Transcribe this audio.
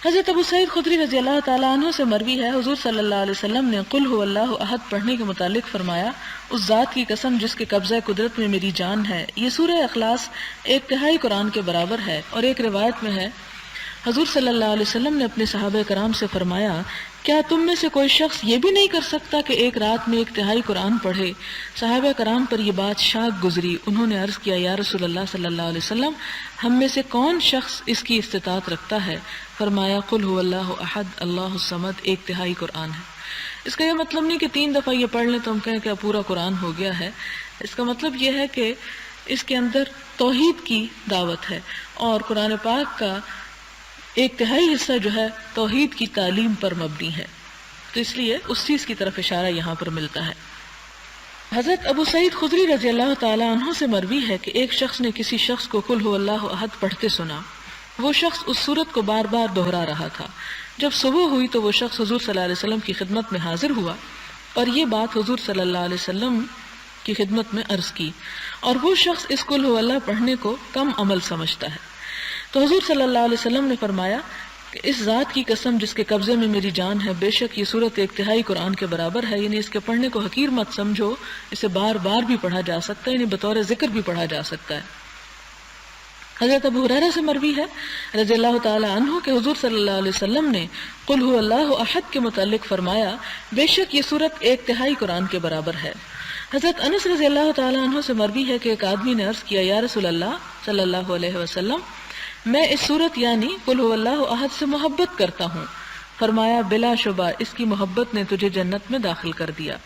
حضرت ابو سعید خدری رضی اللہ تعالیٰ عنہ سے مروی ہے، حضور صلی اللہ علیہ وسلم نے قل هو اللہ احد پڑھنے کے متعلق فرمایا، اس ذات کی قسم جس کے قبضہ قدرت میں میری جان ہے، یہ سورہ اخلاص 1/3 قرآن کے برابر ہے۔ اور ایک روایت میں ہے حضور صلی اللہ علیہ وسلم نے اپنے صحابہ کرام سے فرمایا، کیا تم میں سے کوئی شخص یہ بھی نہیں کر سکتا کہ ایک رات میں 1/3 قرآن پڑھے؟ صحابہ کرام پر یہ بات شاک گزری، انہوں نے عرض کیا، یا رسول اللہ صلی اللہ علیہ وسلم، ہم میں سے کون شخص اس کی استطاعت رکھتا ہے؟ فرمایا، قل هو اللہ احد اللہ الصمد 1/3 قرآن ہے۔ اس کا یہ مطلب نہیں کہ 3 دفعہ یہ پڑھ لیں تو ہم کہیں کہ پورا قرآن ہو گیا ہے۔ اس کا مطلب یہ ہے کہ اس کے اندر توحید کی دعوت ہے، اور قرآن پاک کا 1/3 حصہ جو ہے توحید کی تعلیم پر مبنی ہے، تو اس لیے اس چیز کی طرف اشارہ یہاں پر ملتا ہے۔ حضرت ابو سعید خدری رضی اللہ تعالی عنہ سے مروی ہے کہ ایک شخص نے کسی شخص کو قل هو اللہ احد پڑھتے سنا، وہ شخص اس صورت کو بار بار دہرا رہا تھا۔ جب صبح ہوئی تو وہ شخص حضور صلی اللہ علیہ وسلم کی خدمت میں حاضر ہوا اور یہ بات حضور صلی اللہ علیہ وسلم کی خدمت میں عرض کی، اور وہ شخص اس قل هو اللہ پڑھنے کو کم عمل سمجھتا ہے۔ تو حضور صلی اللہ علیہ وسلم نے فرمایا کہ اس ذات کی قسم جس کے قبضے میں میری جان ہے، بے شک یہ صورت 1/3 قرآن کے برابر ہے، یعنی اس کے پڑھنے کو حقیر مت سمجھو، اسے بار بار بھی پڑھا جا سکتا ہے، یعنی بطور ذکر بھی پڑھا جا سکتا ہے۔ حضرت ابو ہریرہ سے مروی ہے رضی اللہ تعالی عنہ کہ حضور صلی اللہ علیہ وسلم نے قل هو اللہ احد کے متعلق فرمایا، بے شک یہ صورت 1/3 قرآن کے برابر ہے۔ حضرت انس رضی اللہ تعالی عنہ سے مروی ہے کہ ایک آدمی نے عرض کیا، یا رسول اللہ صلی اللہ علیہ وسلم، میں اس صورت یعنی قل هو اللہ احد سے محبت کرتا ہوں۔ فرمایا، بلا شبہ اس کی محبت نے تجھے جنت میں داخل کر دیا۔